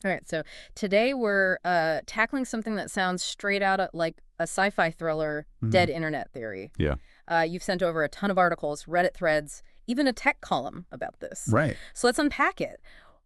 All right, so today we're tackling something that sounds straight out of like a sci-fi thriller, Hmm. dead internet theory. Yeah. You've sent over a ton of articles, Reddit threads, even a tech column about this. Right. So let's unpack it.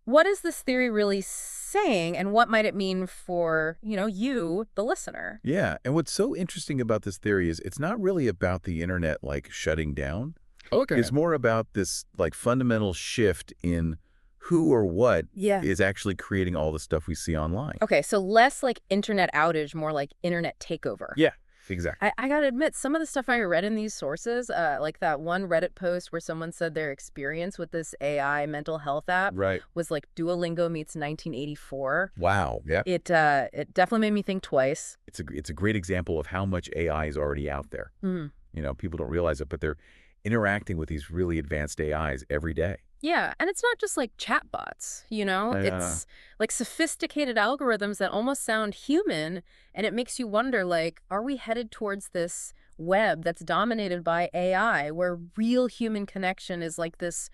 What is this theory really saying, and what might it mean for, you, the listener? Yeah. And what's so interesting about this theory is it's not really about the internet like shutting down. Okay. It's more about this like fundamental shift in who or what Yeah. is actually creating all the stuff we see online. Okay, so less like internet outage, more like internet takeover. Yeah, exactly. I gotta admit, some of the stuff I read in these sources, like that one Reddit post where someone said their experience with this AI mental health app Right. was like Duolingo meets 1984. Wow. Yeah. It definitely made me think twice. It's a great example of how much AI is already out there. Mm. People don't realize it, but they're interacting with these really advanced AIs every day. Yeah, and it's not just like chatbots, Yeah. It's like sophisticated algorithms that almost sound human, and it makes you wonder, like, are we headed towards this web that's dominated by AI, where real human connection is like this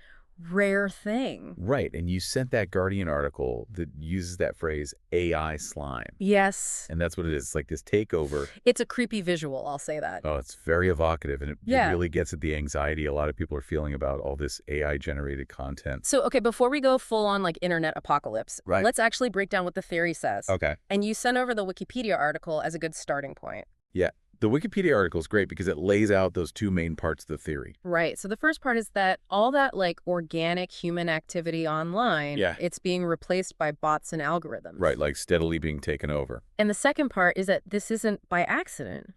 rare thing? Right. And you sent that Guardian article that uses that phrase AI slime. Yes. And that's what it is. It's like this takeover. It's a creepy visual, I'll say that. Oh, it's very evocative, and it Yeah. really gets at the anxiety a lot of people are feeling about all this AI-generated content. So, okay, before we go full on like internet apocalypse, Right. let's actually break down what the theory says. Okay. And you sent over the Wikipedia article as a good starting point. Yeah. The Wikipedia article is great because it lays out those two main parts of the theory. Right. So the first part is that all that like organic human activity online, Yeah. it's being replaced by bots and algorithms. Right, like steadily being taken over. And the second part is that this isn't by accident.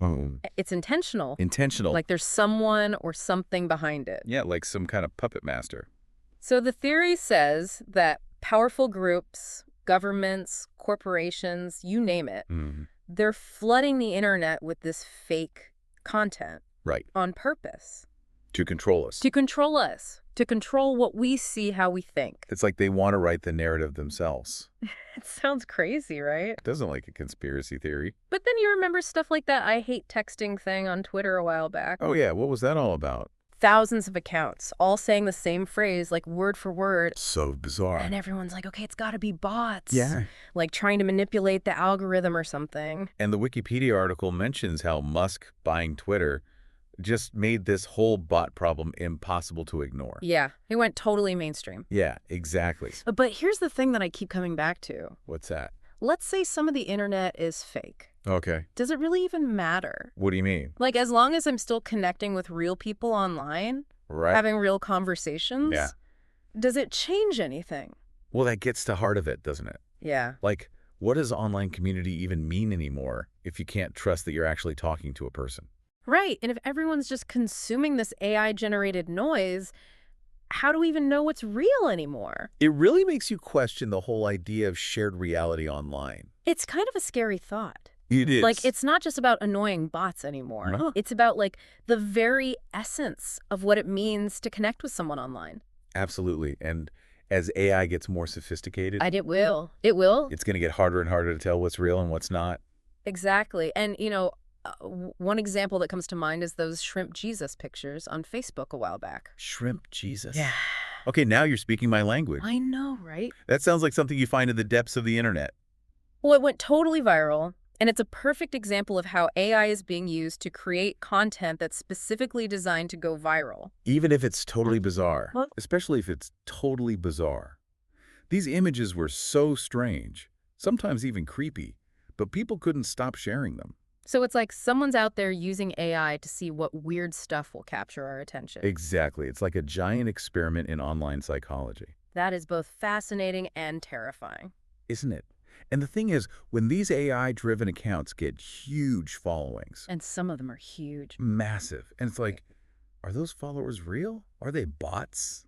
It's intentional. Intentional. Like there's someone or something behind it. Yeah, like some kind of puppet master. So the theory says that powerful groups, governments, corporations, you name it, they're flooding the internet with this fake content. Right. On purpose. To control us. To control us. To control what we see, how we think. It's like they want to write the narrative themselves. It sounds crazy, right? It doesn't like a conspiracy theory. But then you remember stuff like that I hate texting thing on Twitter a while back. Oh yeah, what was that all about? Thousands of accounts, all saying the same phrase, like word for word. So bizarre. And everyone's like, okay, it's got to be bots. Yeah. Like trying to manipulate the algorithm or something. And the Wikipedia article mentions how Musk buying Twitter just made this whole bot problem impossible to ignore. Yeah, it went totally mainstream. Yeah, exactly. But here's the thing that I keep coming back to. What's that? Let's say some of the internet is fake. Okay. Does it really even matter? What do you mean? Like, as long as I'm still connecting with real people online, Right. having real conversations, Yeah. does it change anything? Well, that gets to heart of it, doesn't it? Yeah. Like, what does online community even mean anymore if you can't trust that you're actually talking to a person? Right. And if everyone's just consuming this AI-generated noise, how do we even know what's real anymore? It really makes you question the whole idea of shared reality online. It's kind of a scary thought. It is. Like, it's not just about annoying bots anymore. No. It's about, like, the very essence of what it means to connect with someone online. Absolutely. And as AI gets more sophisticated, It will. It will. it's going to get harder and harder to tell what's real and what's not. Exactly. And, one example that comes to mind is those shrimp Jesus pictures on Facebook a while back. Shrimp Jesus. Yeah. Okay, now you're speaking my language. I know, right? That sounds like something you find in the depths of the internet. Well, it went totally viral, and it's a perfect example of how AI is being used to create content that's specifically designed to go viral. Even if it's totally bizarre. What? Especially if it's totally bizarre. These images were so strange, sometimes even creepy, but people couldn't stop sharing them. So it's like someone's out there using AI to see what weird stuff will capture our attention. Exactly. It's like a giant experiment in online psychology. That is both fascinating and terrifying. Isn't it? And the thing is, when these AI-driven accounts get huge followings, And some of them are huge. massive, and it's like, are those followers real? Are they bots?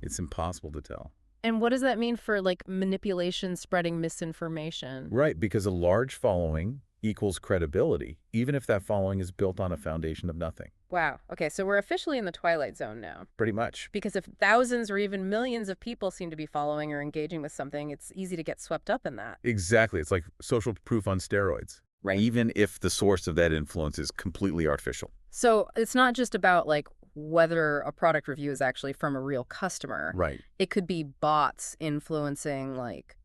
It's impossible to tell. And what does that mean for, like, manipulation, spreading misinformation? Right, because a large following equals credibility, even if that following is built on a foundation of nothing. Wow. Okay, so we're officially in the twilight zone now. Pretty much. Because if thousands or even millions of people seem to be following or engaging with something, it's easy to get swept up in that. Exactly. It's like social proof on steroids. Right. Even if the source of that influence is completely artificial. So it's not just about, like, whether a product review is actually from a real customer. Right. It could be bots influencing, like,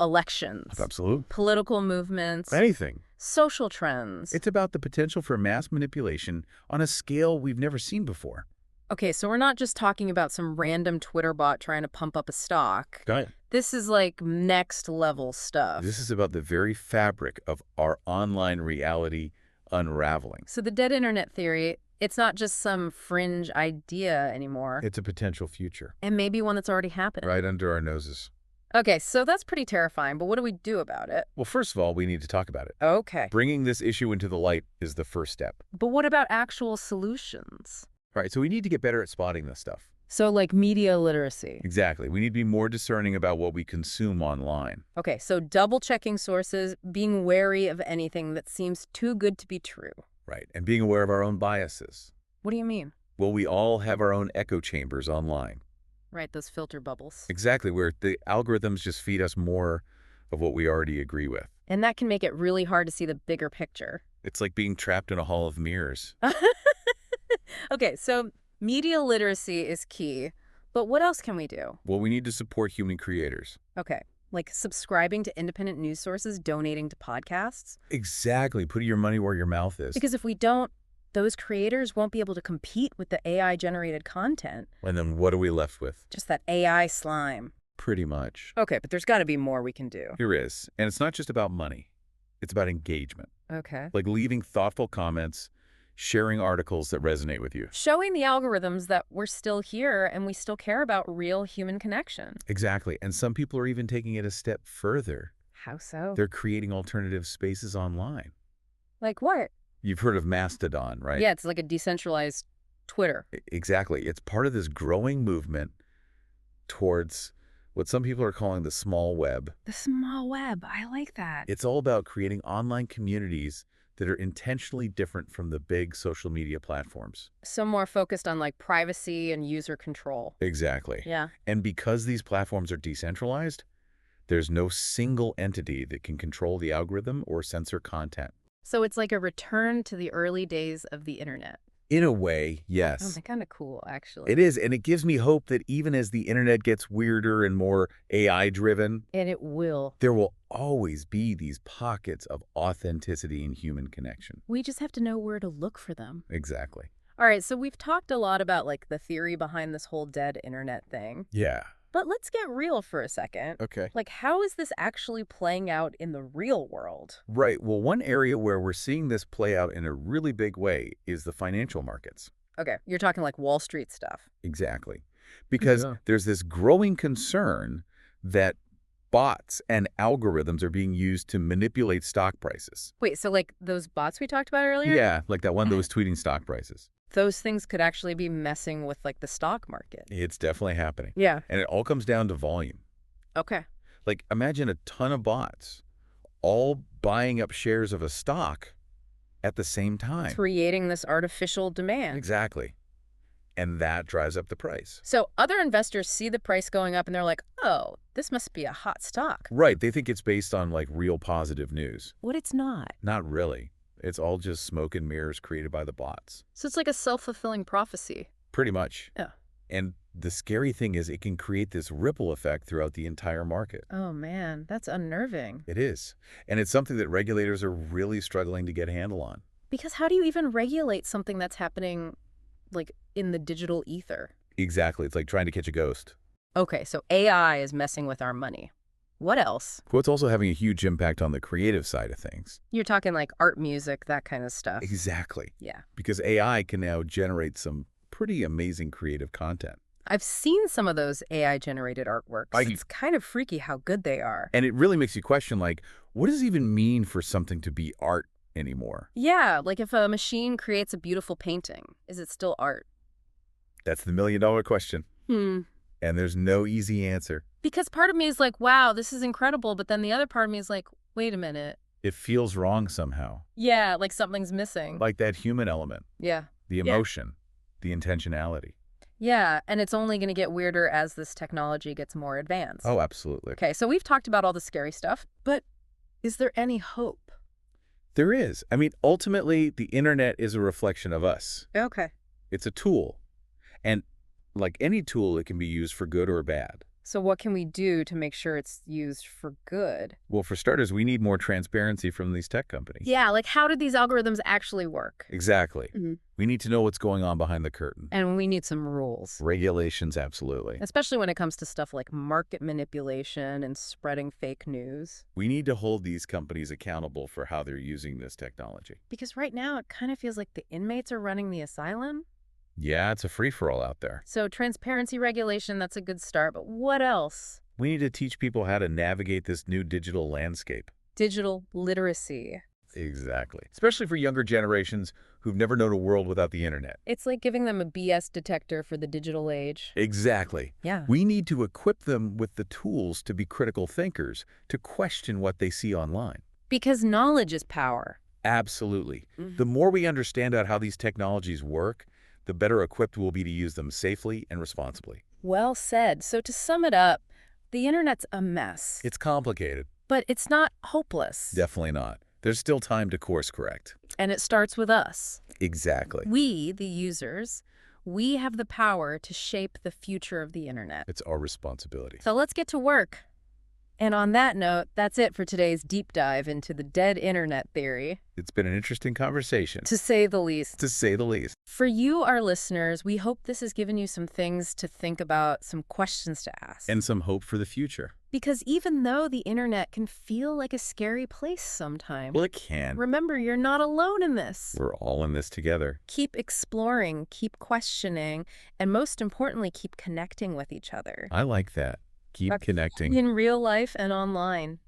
elections, Absolutely. political movements, Anything. social trends. It's about the potential for mass manipulation on a scale we've never seen before. Okay, so we're not just talking about some random Twitter bot trying to pump up a stock. Got it. This is like next level stuff. This is about the very fabric of our online reality unraveling. So the dead internet theory, it's not just some fringe idea anymore. It's a potential future. And maybe one that's already happened. Right under our noses. Okay, so that's pretty terrifying, but what do we do about it? Well, first of all, we need to talk about it. Okay. Bringing this issue into the light is the first step. But what about actual solutions? All right, so we need to get better at spotting this stuff. So like media literacy. Exactly. We need to be more discerning about what we consume online. Okay, so double-checking sources, being wary of anything that seems too good to be true. Right, and being aware of our own biases. What do you mean? Well, we all have our own echo chambers online. Right, those filter bubbles. Exactly, where the algorithms just feed us more of what we already agree with. And that can make it really hard to see the bigger picture. It's like being trapped in a hall of mirrors. Okay, so media literacy is key, but what else can we do? Well, we need to support human creators. Okay, like subscribing to independent news sources, donating to podcasts? Exactly, putting your money where your mouth is. Because if we don't, those creators won't be able to compete with the AI-generated content. And then what are we left with? Just that AI slime. Pretty much. Okay, but there's got to be more we can do. There is. And it's not just about money. It's about engagement. Okay. Like leaving thoughtful comments, sharing articles that resonate with you. Showing the algorithms that we're still here and we still care about real human connection. Exactly. And some people are even taking it a step further. How so? They're creating alternative spaces online. Like what? You've heard of Mastodon, right? Yeah, it's like a decentralized Twitter. Exactly. It's part of this growing movement towards what some people are calling the small web. The small web. I like that. It's all about creating online communities that are intentionally different from the big social media platforms. So more focused on like privacy and user control. Exactly. Yeah. And because these platforms are decentralized, there's no single entity that can control the algorithm or censor content. So it's like a return to the early days of the internet. In a way, Oh, yes. that's kind of cool, actually. It is, and it gives me hope that even as the internet gets weirder and more AI-driven, And it will. there will always be these pockets of authenticity and human connection. We just have to know where to look for them. Exactly. All right, so we've talked a lot about like the theory behind this whole dead internet thing. Yeah. But let's get real for a second. Okay. Like, how is this actually playing out in the real world? Right. Well, one area where we're seeing this play out in a really big way is the financial markets. Okay, you're talking like Wall Street stuff. Exactly. Because Yeah. there's this growing concern that bots and algorithms are being used to manipulate stock prices. Wait, so like those bots we talked about earlier? Yeah, like that one that was tweeting stock prices. Those things could actually be messing with like the stock market. It's definitely happening. Yeah. And it all comes down to volume. Okay. Like, imagine a ton of bots all buying up shares of a stock at the same time. Creating this artificial demand. Exactly. And that drives up the price. So other investors see the price going up and they're like, oh, this must be a hot stock. Right. They think it's based on, like, real positive news. What it's not. Not really. It's all just smoke and mirrors created by the bots. So it's like a self-fulfilling prophecy. Pretty much. Yeah. And the scary thing is it can create this ripple effect throughout the entire market. Oh, man, that's unnerving. It is. And it's something that regulators are really struggling to get a handle on. Because how do you even regulate something that's happening, like, in the digital ether? Exactly. It's like trying to catch a ghost. Okay, so AI is messing with our money. What else? What's also having a huge impact on the creative side of things. You're talking like art, music, that kind of stuff. Exactly. Yeah. Because AI can now generate some pretty amazing creative content. I've seen some of those AI-generated artworks. It's kind of freaky how good they are. And it really makes you question, like, what does it even mean for something to be art anymore? Yeah, like if a machine creates a beautiful painting, is it still art? That's the million-dollar question. And there's no easy answer. Because part of me is like, wow, this is incredible. But then the other part of me is like, wait a minute. It feels wrong somehow. Yeah, like something's missing. Like that human element. Yeah. The emotion. The intentionality. Yeah, and it's only going to get weirder as this technology gets more advanced. Oh, absolutely. Okay, so we've talked about all the scary stuff, but is there any hope? There is. I mean, ultimately, the internet is a reflection of us. Okay. It's a tool. And like any tool, it can be used for good or bad. So what can we do to make sure it's used for good? Well, for starters, we need more transparency from these tech companies. Yeah, like how do these algorithms actually work? Exactly. Mhm. We need to know what's going on behind the curtain. And we need some rules, Regulations, absolutely. especially when it comes to stuff like market manipulation and spreading fake news. We need to hold these companies accountable for how they're using this technology. Because right now it kind of feels like the inmates are running the asylum. Yeah, it's a free-for-all out there. So transparency regulation, that's a good start, but what else? We need to teach people how to navigate this new digital landscape. Digital literacy. Exactly. Especially for younger generations who've never known a world without the internet. It's like giving them a BS detector for the digital age. Exactly. Yeah. We need to equip them with the tools to be critical thinkers, to question what they see online. Because knowledge is power. Absolutely. Mhm. The more we understand about how these technologies work, the better equipped we'll be to use them safely and responsibly. Well said. So to sum it up, the internet's a mess. It's complicated. But it's not hopeless. Definitely not. There's still time to course correct. And it starts with us. Exactly. We, the users, we have the power to shape the future of the internet. It's our responsibility. So let's get to work. And on that note, that's it for today's deep dive into the dead internet theory, It's been an interesting conversation, to say the least. to say the least. For you, our listeners, we hope this has given you some things to think about, some questions to ask. And some hope for the future. Because even though the internet can feel like a scary place sometimes, Well, it can. remember, you're not alone in this. We're all in this together. Keep exploring, keep questioning, and most importantly, keep connecting with each other. I like that. Keep That's connecting. in real life and online.